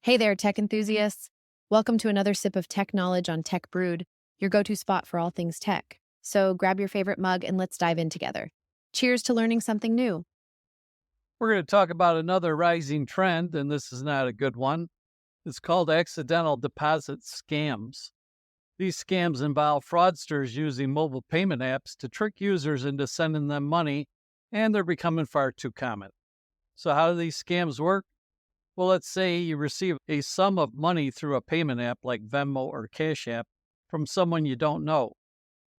Hey there, tech enthusiasts. Welcome to another sip of tech knowledge on Tech Brewed, your go-to spot for all things tech. So grab your favorite mug and let's dive in together. Cheers to learning something new. We're going to talk about another rising trend, and this is not a good one. It's called accidental deposit scams. These scams involve fraudsters using mobile payment apps to trick users into sending them money, and they're becoming far too common. So, how do these scams work? Well, let's say you receive a sum of money through a payment app like Venmo or Cash App from someone you don't know.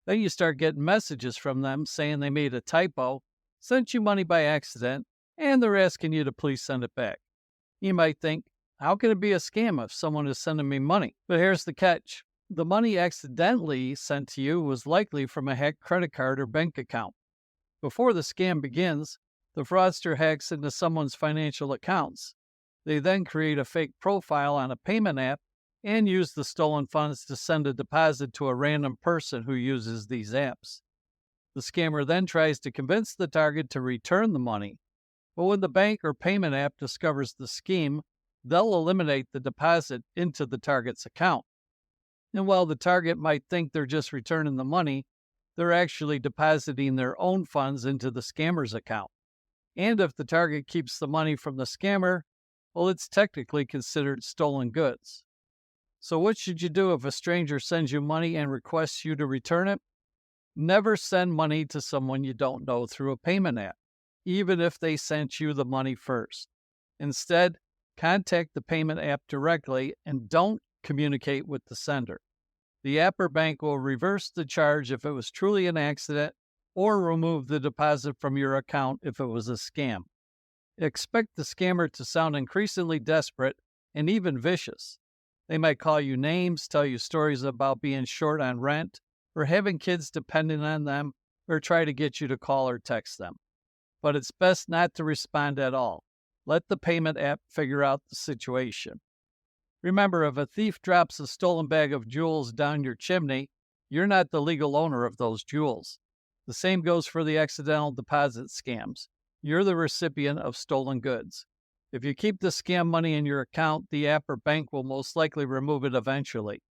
Then you start getting messages from them saying they made a typo, sent you money by accident, and they're asking you to please send it back. You might think, how can it be a scam if someone is sending me money? But here's the catch. The money accidentally sent to you was likely from a hacked credit card or bank account. Before the scam begins, the fraudster hacks into someone's financial accounts. They then create a fake profile on a payment app and use the stolen funds to send a deposit to a random person who uses these apps. The scammer then tries to convince the target to return the money. But when the bank or payment app discovers the scheme, they'll eliminate the deposit into the target's account. And while the target might think they're just returning the money, they're actually depositing their own funds into the scammer's account. And if the target keeps the money from the scammer, well, it's technically considered stolen goods. So what should you do if a stranger sends you money and requests you to return it? Never send money to someone you don't know through a payment app, even if they sent you the money first. Instead, contact the payment app directly and don't communicate with the sender. The app or bank will reverse the charge if it was truly an accident or remove the deposit from your account if it was a scam. Expect the scammer to sound increasingly desperate and even vicious. They might call you names, tell you stories about being short on rent, or having kids depending on them, or try to get you to call or text them. But it's best not to respond at all. Let the payment app figure out the situation. Remember, if a thief drops a stolen bag of jewels down your chimney, you're not the legal owner of those jewels. The same goes for the accidental deposit scams. You're the recipient of stolen goods. If you keep the scam money in your account, the app or bank will most likely remove it eventually.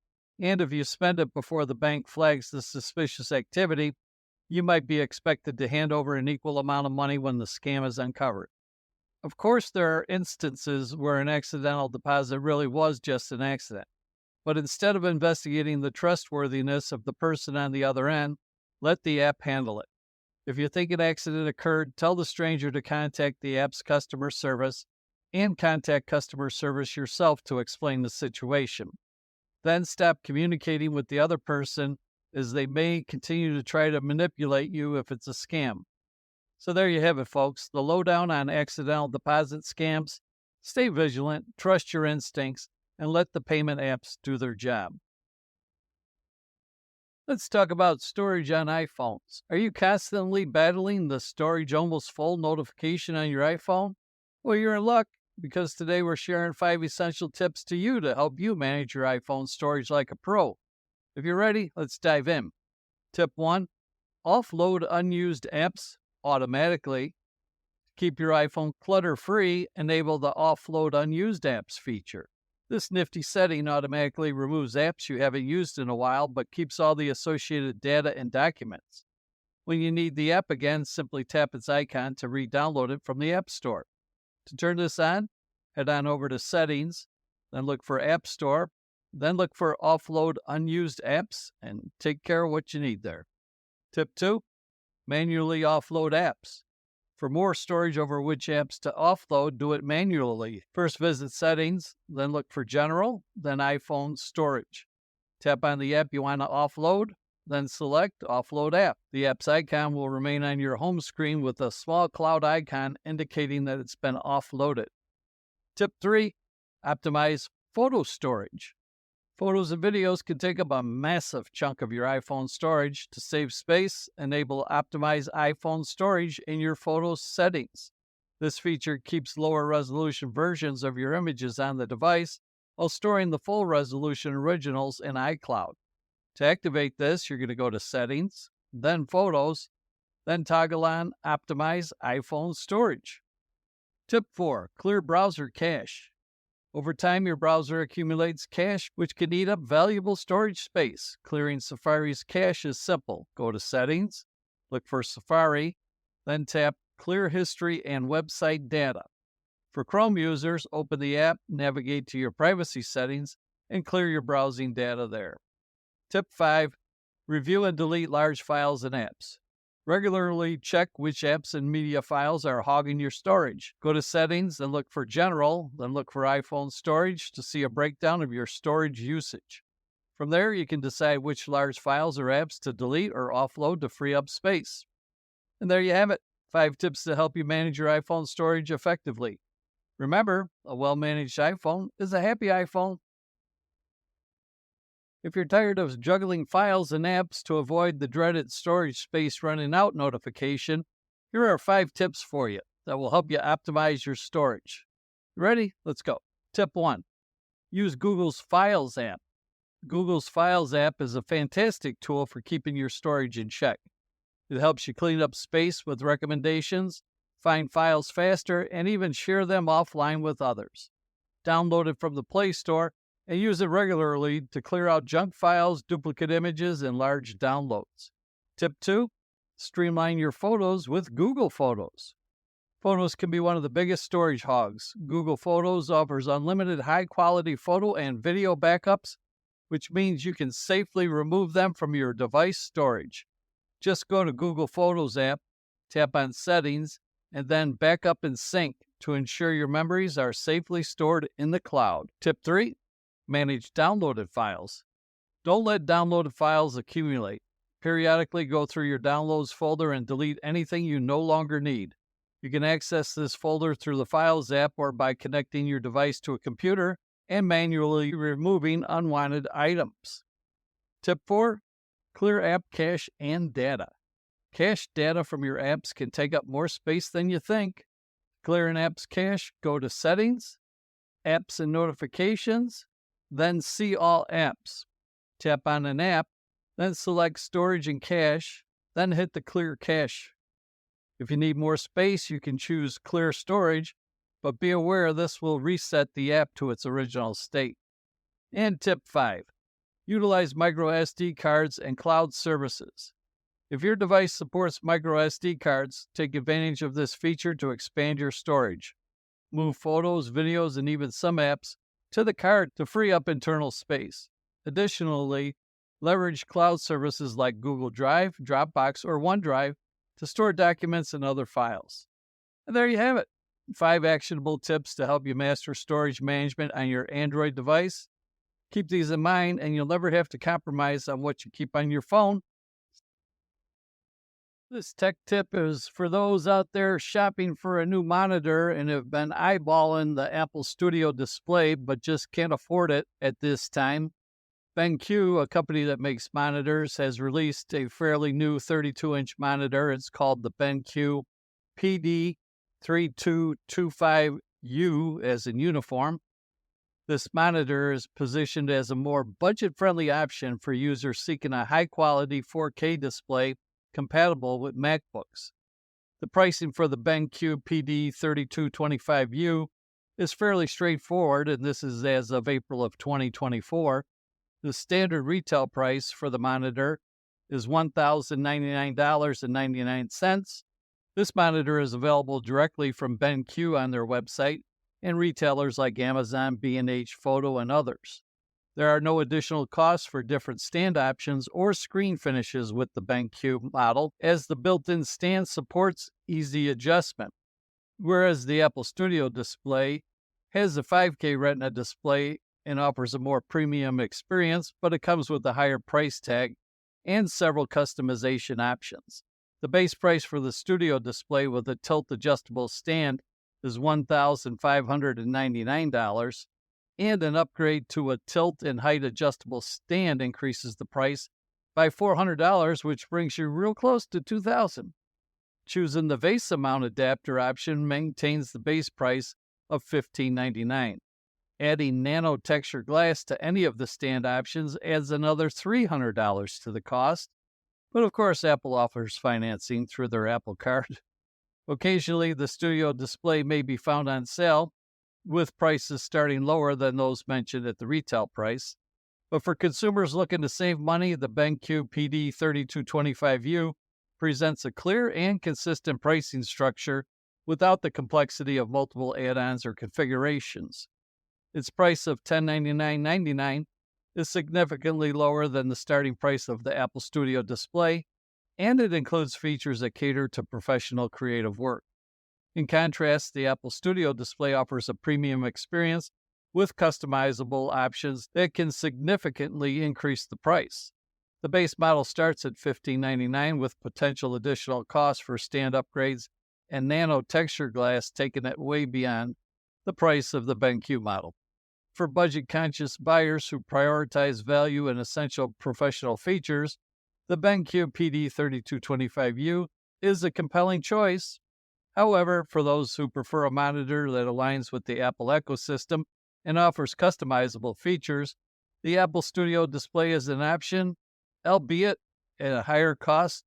And if you spend it before the bank flags the suspicious activity, you might be expected to hand over an equal amount of money when the scam is uncovered. Of course, there are instances where an accidental deposit really was just an accident. But instead of investigating the trustworthiness of the person on the other end, let the app handle it. If you think an accident occurred, tell the stranger to contact the app's customer service and contact customer service yourself to explain the situation. Then stop communicating with the other person, as they may continue to try to manipulate you if it's a scam. So there you have it, folks. The lowdown on accidental deposit scams. Stay vigilant, trust your instincts, and let the payment apps do their job. Let's talk about storage on iPhones. Are you constantly battling the storage almost full notification on your iPhone? Well, you're in luck, because today we're sharing 5 essential tips to you to help you manage your iPhone storage like a pro. If you're ready, let's dive in. Tip 1, offload unused apps automatically. To keep your iPhone clutter-free, enable the offload unused apps feature. This nifty setting automatically removes apps you haven't used in a while, but keeps all the associated data and documents. When you need the app again, simply tap its icon to re-download it from the App Store. To turn this on, head on over to Settings, then look for App Store, then look for Offload Unused Apps, and take care of what you need there. Tip 2, manually offload apps. For more storage over which apps to offload, do it manually. First visit Settings, then look for General, then iPhone Storage. Tap on the app you want to offload, then select Offload App. The app's icon will remain on your home screen with a small cloud icon indicating that it's been offloaded. Tip 3, optimize photo storage. Photos and videos can take up a massive chunk of your iPhone storage. To save space, enable Optimize iPhone Storage in your Photos settings. This feature keeps lower resolution versions of your images on the device while storing the full resolution originals in iCloud. To activate this, you're going to go to Settings, then Photos, then toggle on Optimize iPhone Storage. Tip 4, clear browser cache. Over time, your browser accumulates cache, which can eat up valuable storage space. Clearing Safari's cache is simple. Go to Settings, look for Safari, then tap Clear History and Website Data. For Chrome users, open the app, navigate to your privacy settings, and clear your browsing data there. Tip 5. Review and delete large files and apps. Regularly check which apps and media files are hogging your storage. Go to Settings and look for General, then look for iPhone Storage to see a breakdown of your storage usage. From there, you can decide which large files or apps to delete or offload to free up space. And there you have it, 5 tips to help you manage your iPhone storage effectively. Remember, a well-managed iPhone is a happy iPhone. If you're tired of juggling files and apps to avoid the dreaded storage space running out notification, here are 5 tips for you that will help you optimize your storage. Ready? Let's go. Tip 1. Use Google's Files app. Google's Files app is a fantastic tool for keeping your storage in check. It helps you clean up space with recommendations, find files faster, and even share them offline with others. Download it from the Play Store and use it regularly to clear out junk files, duplicate images, and large downloads. Tip 2. Streamline your photos with Google Photos. Photos can be one of the biggest storage hogs. Google Photos offers unlimited high-quality photo and video backups, which means you can safely remove them from your device storage. Just go to Google Photos app, tap on Settings, and then Backup and Sync to ensure your memories are safely stored in the cloud. Tip 3. Manage downloaded files. Don't let downloaded files accumulate. Periodically go through your Downloads folder and delete anything you no longer need. You can access this folder through the Files app or by connecting your device to a computer and manually removing unwanted items. Tip 4. Clear app cache and data. Cache data from your apps can take up more space than you think. Clear an app's cache, go to Settings, Apps and Notifications, then See All Apps. Tap on an app, then select Storage and Cache, then hit the Clear Cache. If you need more space, you can choose Clear Storage, but be aware this will reset the app to its original state. And tip 5. Utilize micro SD cards and cloud services. If your device supports micro SD cards, take advantage of this feature to expand your storage. Move photos, videos, and even some apps to the card to free up internal space. Additionally, leverage cloud services like Google Drive, Dropbox, or OneDrive to store documents and other files. And there you have it. 5 actionable tips to help you master storage management on your Android device. Keep these in mind, and you'll never have to compromise on what you keep on your phone. This tech tip is for those out there shopping for a new monitor and have been eyeballing the Apple Studio display but just can't afford it at this time. BenQ, a company that makes monitors, has released a fairly new 32-inch monitor. It's called the BenQ PD3225U, as in uniform. This monitor is positioned as a more budget-friendly option for users seeking a high-quality 4K display compatible with MacBooks. The pricing for the BenQ PD3225U is fairly straightforward, and this is as of April of 2024. The standard retail price for the monitor is $1,099.99. This monitor is available directly from BenQ on their website and retailers like Amazon, B&H Photo, and others. There are no additional costs for different stand options or screen finishes with the BenQ model, as the built-in stand supports easy adjustment. Whereas the Apple Studio display has a 5K Retina display and offers a more premium experience, but it comes with a higher price tag and several customization options. The base price for the Studio display with a tilt-adjustable stand is $1,599, and an upgrade to a tilt and height adjustable stand increases the price by $400, which brings you real close to $2,000. Choosing the VESA mount adapter option maintains the base price of $1,599. Adding nano texture glass to any of the stand options adds another $300 to the cost. But of course, Apple offers financing through their Apple Card. Occasionally, the Studio display may be found on sale, with prices starting lower than those mentioned at the retail price. But for consumers looking to save money, the BenQ PD3225U presents a clear and consistent pricing structure without the complexity of multiple add-ons or configurations. Its price of $1099.99 is significantly lower than the starting price of the Apple Studio Display, and it includes features that cater to professional creative work. In contrast, the Apple Studio Display offers a premium experience with customizable options that can significantly increase the price. The base model starts at $1599 with potential additional costs for stand upgrades and nano texture glass taking it way beyond the price of the BenQ model. For budget-conscious buyers who prioritize value and essential professional features, the BenQ PD3225U is a compelling choice. However, for those who prefer a monitor that aligns with the Apple ecosystem and offers customizable features, the Apple Studio Display is an option, albeit at a higher cost.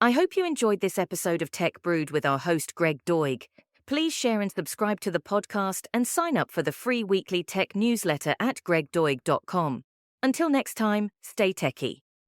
I hope you enjoyed this episode of Tech Brood with our host Greg Doig. Please share and subscribe to the podcast and sign up for the free weekly tech newsletter at gregdoig.com. Until next time, stay techy.